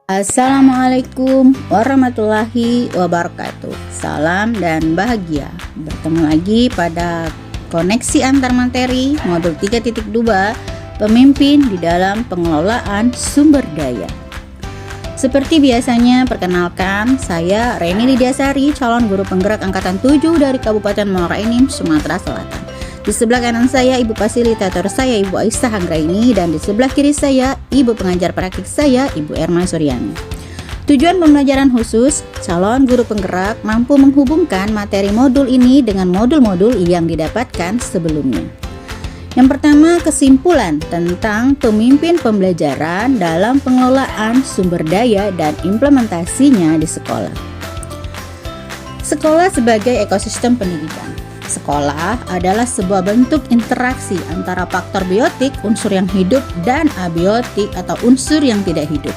Assalamualaikum warahmatullahi wabarakatuh. Salam dan bahagia. Bertemu lagi pada koneksi antar materi modul 3.2 pemimpin di dalam pengelolaan sumber daya. Seperti biasanya, perkenalkan, saya Reni Lidiasari, calon guru penggerak angkatan 7 dari Kabupaten Muara Enim, Sumatera Selatan. Di sebelah kanan saya Ibu fasilitator saya Ibu Aisyah Anggraini, dan di sebelah kiri saya Ibu pengajar praktik saya Ibu Erma Suryani. Tujuan pembelajaran khusus, calon guru penggerak mampu menghubungkan materi modul ini dengan modul-modul yang didapatkan sebelumnya. Yang pertama, kesimpulan tentang pemimpin pembelajaran dalam pengelolaan sumber daya dan implementasinya di sekolah. Sekolah sebagai ekosistem pendidikan. Sekolah adalah sebuah bentuk interaksi antara faktor biotik, unsur yang hidup, dan abiotik atau unsur yang tidak hidup.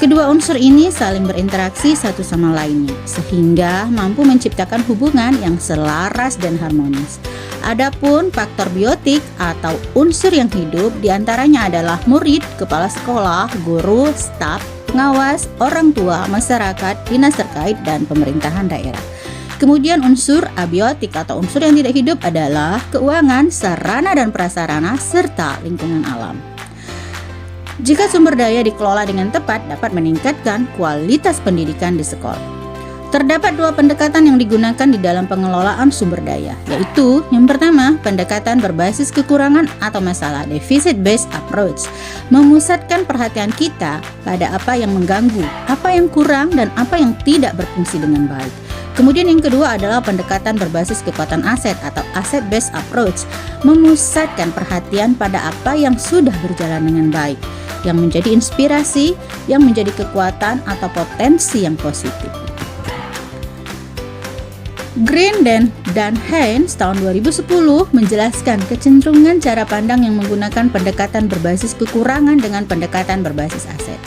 Kedua unsur ini saling berinteraksi satu sama lainnya, sehingga mampu menciptakan hubungan yang selaras dan harmonis. Adapun faktor biotik atau unsur yang hidup diantaranya adalah murid, kepala sekolah, guru, staf, pengawas, orang tua, masyarakat, dinas terkait, dan pemerintahan daerah. Kemudian unsur abiotik atau unsur yang tidak hidup adalah keuangan, sarana dan prasarana, serta lingkungan alam. Jika sumber daya dikelola dengan tepat, dapat meningkatkan kualitas pendidikan di sekolah. Terdapat dua pendekatan yang digunakan di dalam pengelolaan sumber daya, yaitu yang pertama, pendekatan berbasis kekurangan atau masalah, deficit based approach, memusatkan perhatian kita pada apa yang mengganggu, apa yang kurang, dan apa yang tidak berfungsi dengan baik. Kemudian yang kedua adalah pendekatan berbasis kekuatan aset atau asset based approach, memusatkan perhatian pada apa yang sudah berjalan dengan baik, yang menjadi inspirasi, yang menjadi kekuatan atau potensi yang positif. Green dan Haynes tahun 2010 menjelaskan kecenderungan cara pandang yang menggunakan pendekatan berbasis kekurangan dengan pendekatan berbasis aset.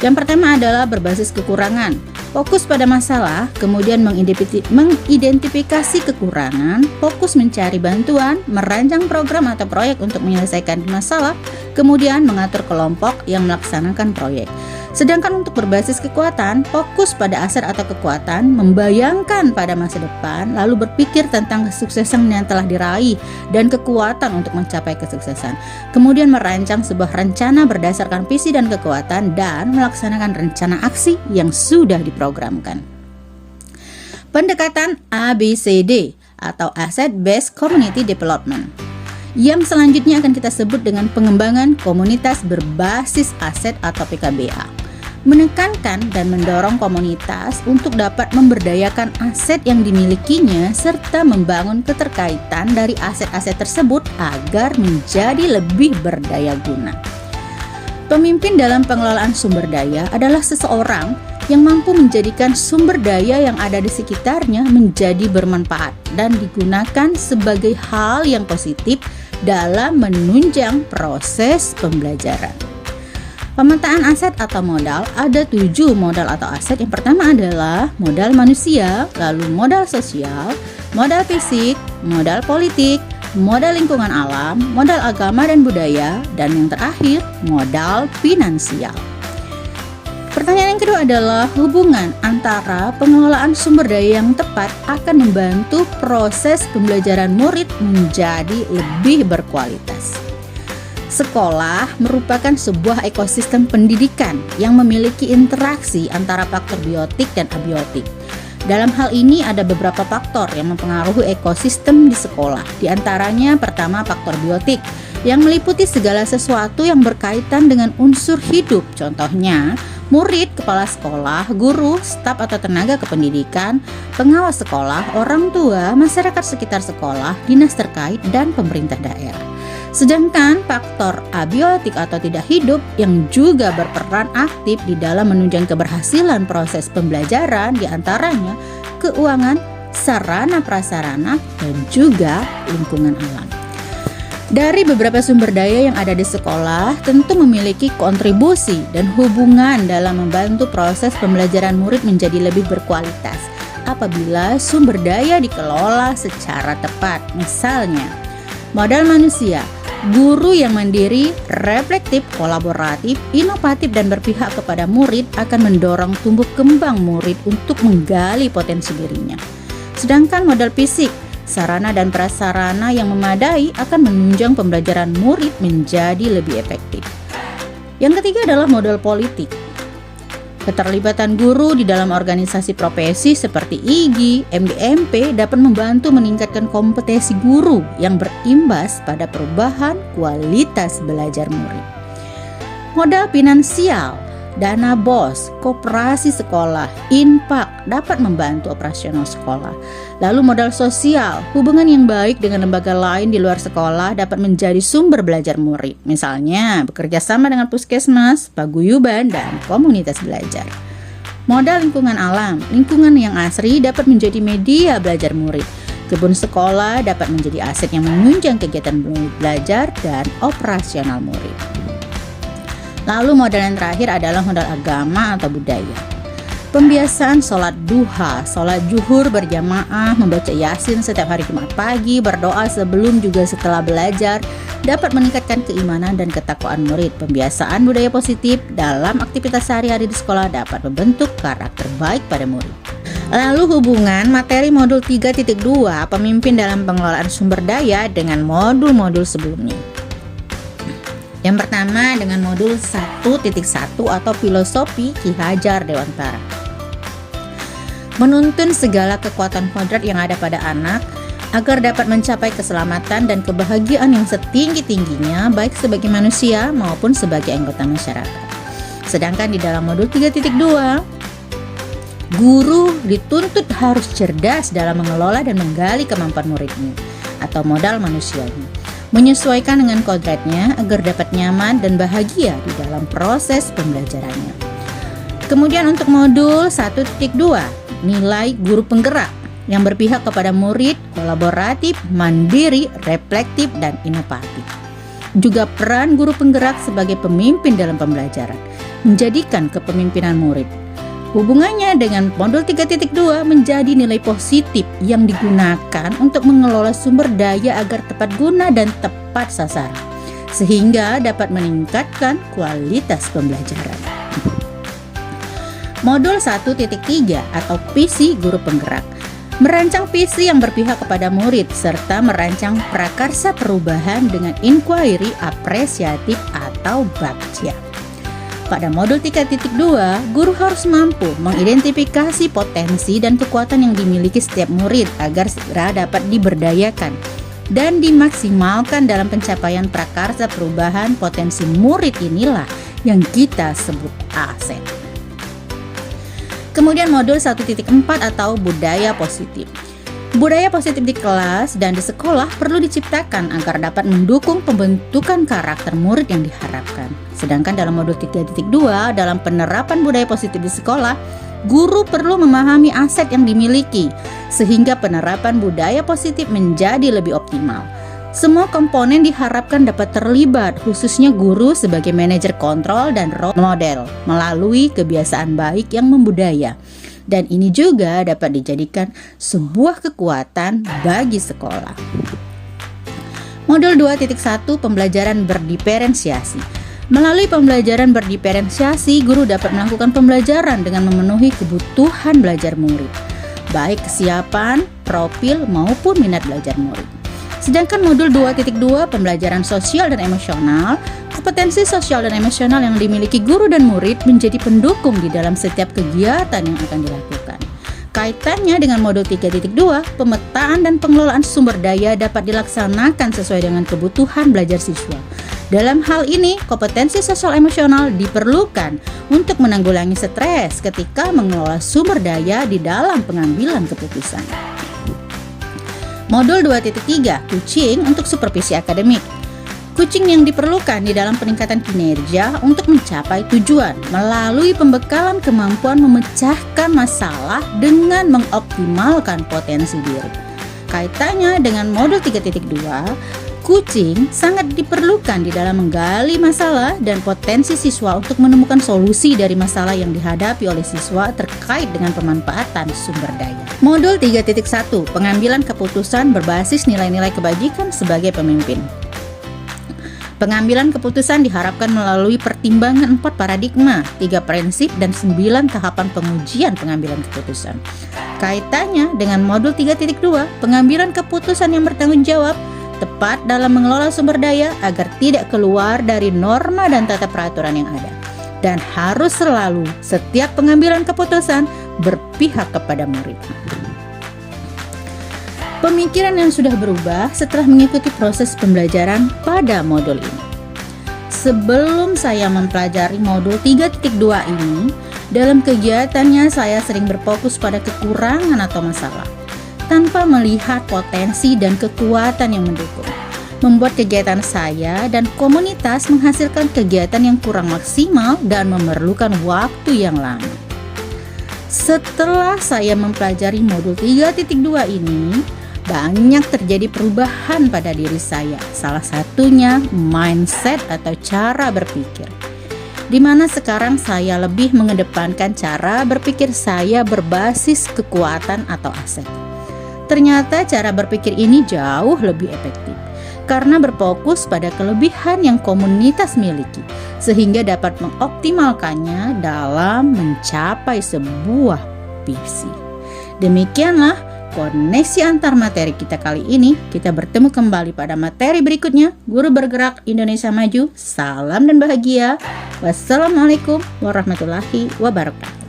Yang pertama adalah berbasis kekurangan, fokus pada masalah, kemudian mengidentifikasi kekurangan, fokus mencari bantuan, merancang program atau proyek untuk menyelesaikan masalah, kemudian mengatur kelompok yang melaksanakan proyek. Sedangkan untuk berbasis kekuatan, fokus pada aset atau kekuatan, membayangkan pada masa depan, lalu berpikir tentang kesuksesan yang telah diraih dan kekuatan untuk mencapai kesuksesan. Kemudian merancang sebuah rencana berdasarkan visi dan kekuatan dan melaksanakan rencana aksi yang sudah diprogramkan. Pendekatan ABCD atau Asset Based Community Development, yang selanjutnya akan kita sebut dengan pengembangan komunitas berbasis aset atau PKBA, menekankan dan mendorong komunitas untuk dapat memberdayakan aset yang dimilikinya serta membangun keterkaitan dari aset-aset tersebut agar menjadi lebih berdaya guna. Pemimpin dalam pengelolaan sumber daya adalah seseorang yang mampu menjadikan sumber daya yang ada di sekitarnya menjadi bermanfaat dan digunakan sebagai hal yang positif dalam menunjang proses pembelajaran. Pemetaan aset atau modal, ada 7 modal atau aset. Yang pertama adalah modal manusia, lalu modal sosial, modal fisik, modal politik, modal lingkungan alam, modal agama dan budaya, dan yang terakhir modal finansial. Pertanyaan yang kedua adalah hubungan antara pengelolaan sumber daya yang tepat akan membantu proses pembelajaran murid menjadi lebih berkualitas. Sekolah merupakan sebuah ekosistem pendidikan yang memiliki interaksi antara faktor biotik dan abiotik. Dalam hal ini ada beberapa faktor yang mempengaruhi ekosistem di sekolah. Di antaranya pertama faktor biotik yang meliputi segala sesuatu yang berkaitan dengan unsur hidup. Contohnya murid, kepala sekolah, guru, staf atau tenaga kependidikan, pengawas sekolah, orang tua, masyarakat sekitar sekolah, dinas terkait, dan pemerintah daerah. Sedangkan faktor abiotik atau tidak hidup yang juga berperan aktif di dalam menunjang keberhasilan proses pembelajaran diantaranya keuangan, sarana prasarana, dan juga lingkungan alam. Dari beberapa sumber daya yang ada di sekolah tentu memiliki kontribusi dan hubungan dalam membantu proses pembelajaran murid menjadi lebih berkualitas. apabila sumber daya dikelola secara tepat. Misalnya, modal manusia, guru yang mandiri, reflektif, kolaboratif, inovatif, dan berpihak kepada murid akan mendorong tumbuh kembang murid untuk menggali potensi dirinya. Sedangkan modal fisik, sarana dan prasarana yang memadai akan menunjang pembelajaran murid menjadi lebih efektif. Yang ketiga adalah modal politik. Keterlibatan guru di dalam organisasi profesi seperti IGI, MDMP dapat membantu meningkatkan kompetensi guru yang berimbas pada perubahan kualitas belajar murid. Modal finansial, dana BOS, koperasi sekolah, infak dapat membantu operasional sekolah. Lalu modal sosial, hubungan yang baik dengan lembaga lain di luar sekolah dapat menjadi sumber belajar murid. Misalnya, bekerja sama dengan puskesmas, paguyuban, dan komunitas belajar. Modal lingkungan alam, lingkungan yang asri dapat menjadi media belajar murid. Kebun sekolah dapat menjadi aset yang menunjang kegiatan belajar dan operasional murid. Lalu modal yang terakhir adalah modal agama atau budaya. Pembiasaan sholat duha, sholat zuhur berjamaah, membaca yasin setiap hari Jumat pagi, berdoa sebelum juga setelah belajar dapat meningkatkan keimanan dan ketakwaan murid. Pembiasaan budaya positif dalam aktivitas sehari-hari di sekolah dapat membentuk karakter baik pada murid. Lalu hubungan materi modul 3.2 pemimpin dalam pengelolaan sumber daya dengan modul-modul sebelumnya. Yang pertama dengan modul 1.1 atau filosofi Ki Hajar Dewantara. Menuntun segala kekuatan kodrat yang ada pada anak agar dapat mencapai keselamatan dan kebahagiaan yang setinggi-tingginya baik sebagai manusia maupun sebagai anggota masyarakat. Sedangkan di dalam modul 3.2, guru dituntut harus cerdas dalam mengelola dan menggali kemampuan muridnya atau modal manusianya, menyesuaikan dengan kodratnya agar dapat nyaman dan bahagia di dalam proses pembelajarannya. Kemudian untuk modul 1.2, nilai guru penggerak yang berpihak kepada murid, kolaboratif, mandiri, reflektif, dan inovatif. Juga peran guru penggerak sebagai pemimpin dalam pembelajaran, menjadikan kepemimpinan murid. Hubungannya dengan modul 3.2 menjadi nilai positif yang digunakan untuk mengelola sumber daya agar tepat guna dan tepat sasaran, sehingga dapat meningkatkan kualitas pembelajaran. Modul 1.3 atau visi guru penggerak, merancang visi yang berpihak kepada murid serta merancang prakarsa perubahan dengan inquiry apresiatif atau bakcia. Pada modul 3.2, guru harus mampu mengidentifikasi potensi dan kekuatan yang dimiliki setiap murid agar segera dapat diberdayakan dan dimaksimalkan dalam pencapaian prakarsa perubahan potensi murid. Inilah yang kita sebut aset. Kemudian modul 1.4 atau budaya positif. Budaya positif di kelas dan di sekolah perlu diciptakan agar dapat mendukung pembentukan karakter murid yang diharapkan. Sedangkan dalam modul 3.2, dalam penerapan budaya positif di sekolah, guru perlu memahami aset yang dimiliki sehingga penerapan budaya positif menjadi lebih optimal. Semua komponen diharapkan dapat terlibat, khususnya guru sebagai manajer kontrol dan role model melalui kebiasaan baik yang membudaya. Dan ini juga dapat dijadikan sebuah kekuatan bagi sekolah. Modul 2.1 pembelajaran berdiferensiasi. Melalui pembelajaran berdiferensiasi, guru dapat melakukan pembelajaran dengan memenuhi kebutuhan belajar murid, baik kesiapan, profil, maupun minat belajar murid. Sedangkan modul 2.2 pembelajaran sosial dan emosional, kompetensi sosial dan emosional yang dimiliki guru dan murid menjadi pendukung di dalam setiap kegiatan yang akan dilakukan. Kaitannya dengan modul 3.2, pemetaan dan pengelolaan sumber daya dapat dilaksanakan sesuai dengan kebutuhan belajar siswa. Dalam hal ini, kompetensi sosial emosional diperlukan untuk menanggulangi stres ketika mengelola sumber daya di dalam pengambilan keputusan. Modul 2.3, coaching untuk supervisi akademik. Coaching yang diperlukan di dalam peningkatan kinerja untuk mencapai tujuan melalui pembekalan kemampuan memecahkan masalah dengan mengoptimalkan potensi diri. Kaitannya dengan modul 3.2, Kucing sangat diperlukan di dalam menggali masalah dan potensi siswa untuk menemukan solusi dari masalah yang dihadapi oleh siswa terkait dengan pemanfaatan sumber daya. Modul 3.1, pengambilan keputusan berbasis nilai-nilai kebajikan sebagai pemimpin. Pengambilan keputusan diharapkan melalui pertimbangan 4 paradigma, 3 prinsip, dan 9 tahapan pengujian pengambilan keputusan. Kaitannya dengan modul 3.2, pengambilan keputusan yang bertanggung jawab, tepat dalam mengelola sumber daya agar tidak keluar dari norma dan tata peraturan yang ada. Dan harus selalu setiap pengambilan keputusan berpihak kepada murid. Pemikiran yang sudah berubah setelah mengikuti proses pembelajaran pada modul ini. Sebelum saya mempelajari modul 3.2 ini, dalam kegiatannya saya sering berfokus pada kekurangan atau masalah, tanpa melihat potensi dan kekuatan yang mendukung. Membuat kegiatan saya dan komunitas menghasilkan kegiatan yang kurang maksimal dan memerlukan waktu yang lama. Setelah saya mempelajari modul 3.2 ini, banyak terjadi perubahan pada diri saya. Salah satunya mindset atau cara berpikir, di mana sekarang saya lebih mengedepankan cara berpikir saya berbasis kekuatan atau aset. Ternyata cara berpikir ini jauh lebih efektif karena berfokus pada kelebihan yang komunitas miliki, sehingga dapat mengoptimalkannya dalam mencapai sebuah visi. Demikianlah koneksi antar materi kita kali ini. Kita bertemu kembali pada materi berikutnya. Guru Bergerak Indonesia Maju. Salam dan bahagia. Wassalamualaikum warahmatullahi wabarakatuh.